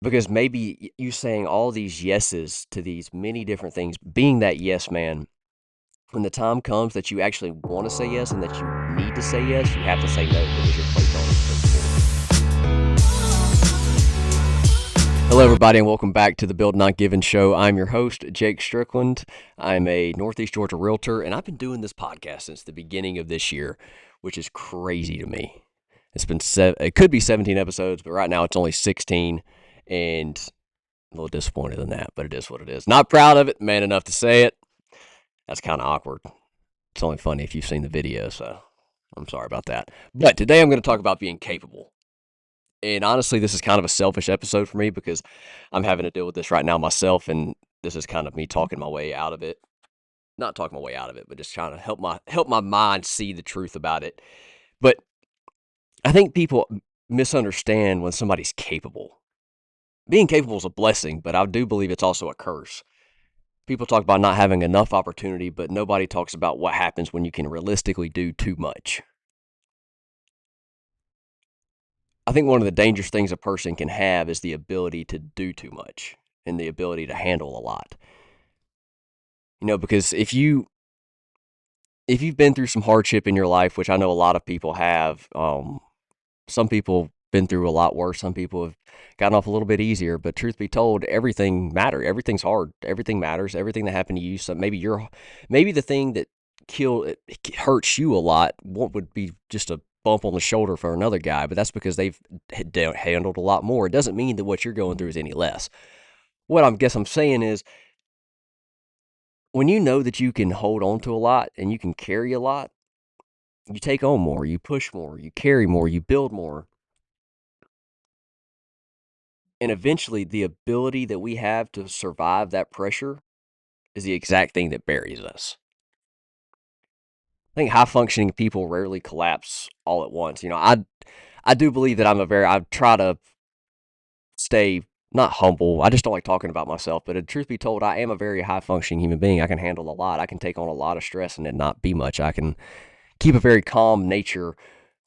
Because maybe you saying all these yeses to these many different things, being that yes man, when the time comes that you actually want to say yes and that you need to say yes, you have to say no because your plate's already so full. Hello, everybody, and welcome back to the Build Not Given show. I'm your host, Jake Strickland. I'm a Northeast Georgia realtor, and I've been doing this podcast since the beginning of this year, which is crazy to me. It could be 17 episodes, but right now it's only 16, and a little disappointed in that, but it is what it is. Not proud of it, man enough to say it. That's kind of awkward. It's only funny if you've seen the video, so I'm sorry about that. But today I'm going to talk about being capable. And honestly, this is kind of a selfish episode for me because I'm having to deal with this right now myself, and this is kind of me talking my way out of it. Not talking my way out of it, but just trying to help my mind see the truth about it. But I think people misunderstand when somebody's capable. Being capable is a blessing, but I do believe it's also a curse. People talk about not having enough opportunity, but nobody talks about what happens when you can realistically do too much. I think one of the dangerous things a person can have is the ability to do too much and the ability to handle a lot. Because if you've been through some hardship in your life, which I know a lot of people have, some people been through a lot worse. Some people have gotten off a little bit easier. But truth be told, everything matters. Everything's hard. Everything matters. Everything that happened to you. So maybe the thing that it hurts you a lot would be just a bump on the shoulder for another guy. But that's because they've handled a lot more. It doesn't mean that what you're going through is any less. What I'm saying is, when you know that you can hold on to a lot and you can carry a lot, you take on more, you push more, you carry more, you build more. And eventually, the ability that we have to survive that pressure is the exact thing that buries us. I think high functioning people rarely collapse all at once. I do believe that I try to stay not humble. I just don't like talking about myself. But truth be told, I am a very high functioning human being. I can handle a lot. I can take on a lot of stress and it not be much. I can keep a very calm nature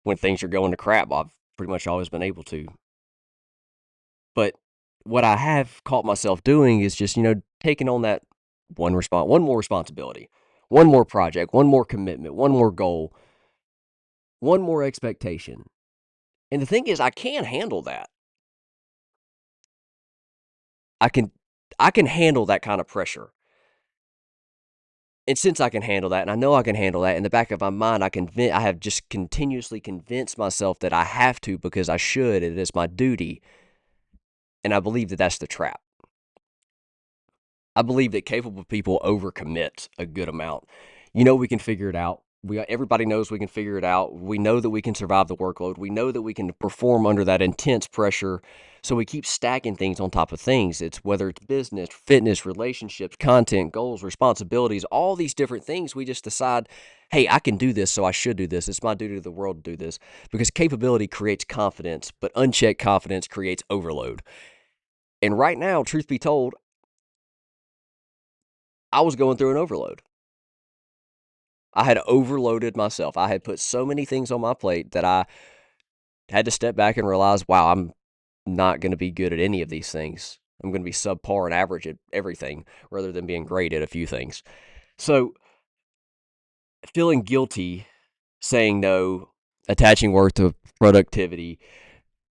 when things are going to crap. I've pretty much always been able to. But what I have caught myself doing is just, taking on that one more responsibility, one more project, one more commitment, one more goal, one more expectation. And the thing is, I can handle that. I can I can handle that kind of pressure. And since I can handle that, and I know I can handle that, in the back of my mind, I have just continuously convinced myself that I have to because I should, and it's my duty. And I believe that that's the trap. I believe that capable people overcommit a good amount. We can figure it out. Everybody knows we can figure it out. We know that we can survive the workload. We know that we can perform under that intense pressure. So we keep stacking things on top of things. It's whether it's business, fitness, relationships, content, goals, responsibilities, all these different things. We just decide, hey, I can do this, so I should do this. It's my duty to the world to do this. Because capability creates confidence, but unchecked confidence creates overload. And right now, truth be told, I was going through an overload. I had overloaded myself. I had put so many things on my plate that I had to step back and realize, wow, I'm not going to be good at any of these things. I'm going to be subpar and average at everything rather than being great at a few things. So, feeling guilty, saying no, attaching worth to productivity,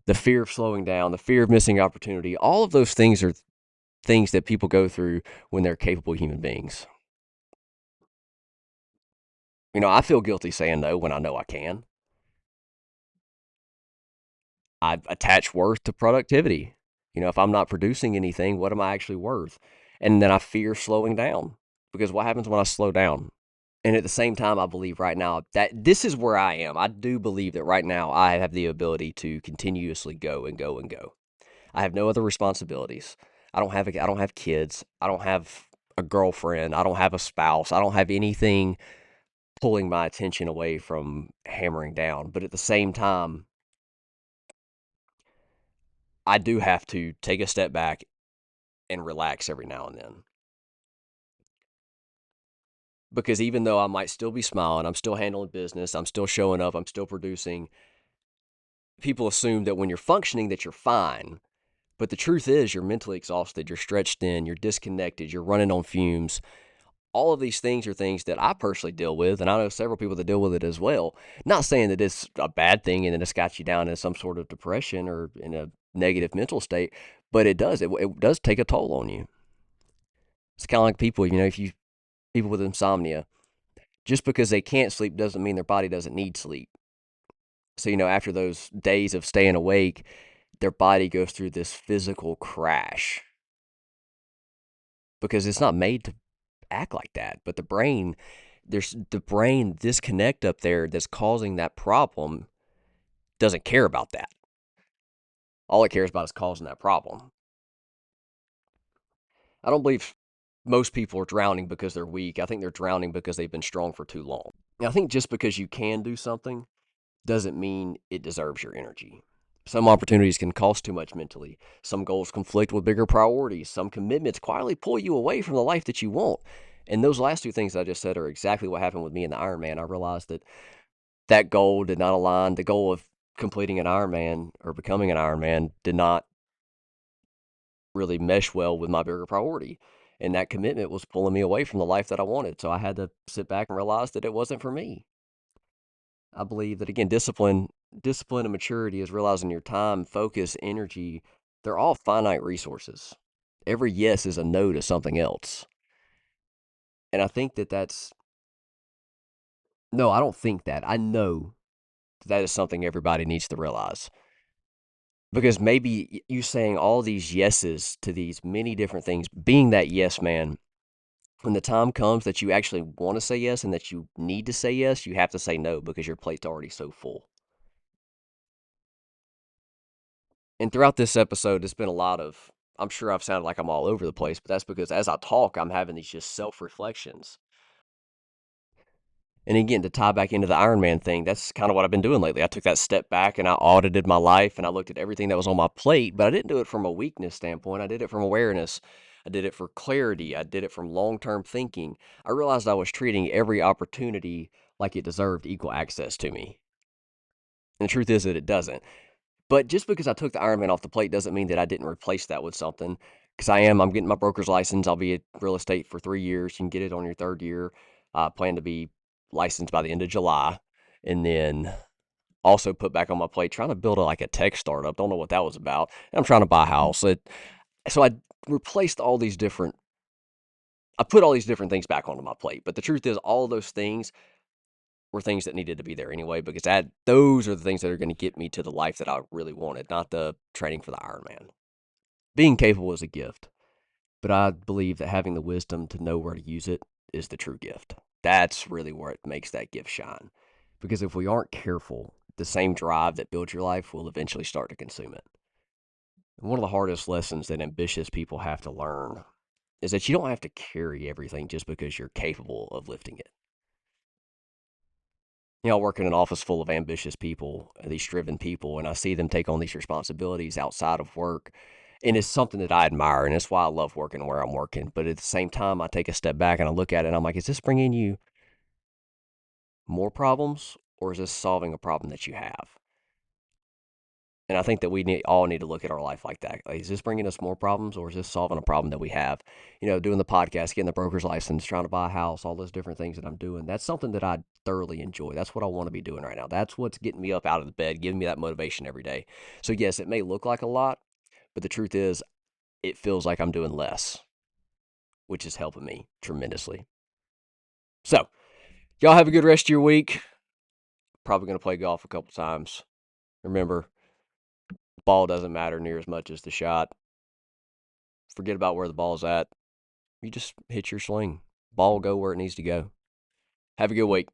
the fear of slowing down, the fear of missing opportunity, all of those things are things that people go through when they're capable human beings. I feel guilty saying no when I know I can. I attach worth to productivity. If I'm not producing anything, what am I actually worth? And then I fear slowing down because what happens when I slow down? And at the same time, I believe right now that this is where I am. I do believe that right now I have the ability to continuously go and go and go. I have no other responsibilities. I don't have kids. I don't have a girlfriend. I don't have a spouse. I don't have anything pulling my attention away from hammering down. But at the same time, I do have to take a step back and relax every now and then. Because even though I might still be smiling, I'm still handling business, I'm still showing up, I'm still producing, people assume that when you're functioning that you're fine, But the truth is, you're mentally exhausted, you're stretched thin, you're disconnected, you're running on fumes. All of these things are things that I personally deal with, and I know several people that deal with it as well. Not saying that it's a bad thing and that it's got you down in some sort of depression or in a negative mental state, but it does. It does take a toll on you. It's kind of like people, if you people with insomnia, just because they can't sleep doesn't mean their body doesn't need sleep. So, after those days of staying awake, their body goes through this physical crash because it's not made to act like that. But there's the brain disconnect up there that's causing that problem doesn't care about that. All it cares about is causing that problem. I don't believe most people are drowning because they're weak. I think they're drowning because they've been strong for too long. I think just because you can do something doesn't mean it deserves your energy. Some opportunities can cost too much mentally. Some goals conflict with bigger priorities. Some commitments quietly pull you away from the life that you want. And those last two things I just said are exactly what happened with me in the Ironman. I realized that goal did not align. The goal of completing an Ironman or becoming an Ironman did not really mesh well with my bigger priority. And that commitment was pulling me away from the life that I wanted. So I had to sit back and realize that it wasn't for me. I believe that again, discipline and maturity is realizing your time, focus, energy, they're all finite resources. Every yes is a no to something else. And I think that's no, I don't think that. I know that is something everybody needs to realize. Because maybe you saying all these yeses to these many different things, being that yes man, when the time comes that you actually want to say yes and that you need to say yes, you have to say no because your plate's already so full. And throughout this episode, it's been a lot of, I'm sure I've sounded like I'm all over the place, but that's because as I talk, I'm having these just self reflections. And again, to tie back into the Iron Man thing, that's kind of what I've been doing lately. I took that step back and I audited my life and I looked at everything that was on my plate, but I didn't do it from a weakness standpoint. I did it from awareness. I did it for clarity. I did it from long term thinking. I realized I was treating every opportunity like it deserved equal access to me. And the truth is that it doesn't. But just because I took the Ironman off the plate doesn't mean that I didn't replace that with something. Because I'm getting my broker's license. I'll be at real estate for 3 years. You can get it on your third year. I plan to be licensed by the end of July. And then also put back on my plate trying to build like a tech startup. Don't know what that was about. And I'm trying to buy a house. So I replaced I put all these different things back onto my plate. But the truth is, all of those things were things that needed to be there anyway, because those are the things that are going to get me to the life that I really wanted, not the training for the Ironman. Being capable is a gift, but I believe that having the wisdom to know where to use it is the true gift. That's really where it makes that gift shine. Because if we aren't careful, the same drive that builds your life will eventually start to consume it. And one of the hardest lessons that ambitious people have to learn is that you don't have to carry everything just because you're capable of lifting it. I work in an office full of ambitious people, these driven people, and I see them take on these responsibilities outside of work. And it's something that I admire, and it's why I love working where I'm working. But at the same time, I take a step back and I look at it and I'm like, is this bringing you more problems or is this solving a problem that you have? And I think that all need to look at our life like that. Like, is this bringing us more problems or is this solving a problem that we have? Doing the podcast, getting the broker's license, trying to buy a house, all those different things that I'm doing. That's something that I thoroughly enjoy. That's what I want to be doing right now. That's what's getting me up out of the bed, giving me that motivation every day. So, yes, it may look like a lot, but the truth is, it feels like I'm doing less, which is helping me tremendously. So, y'all have a good rest of your week. Probably going to play golf a couple times. Remember, ball doesn't matter near as much as the shot. Forget about where the ball's at. You just hit your swing. Ball go where it needs to go. Have a good week.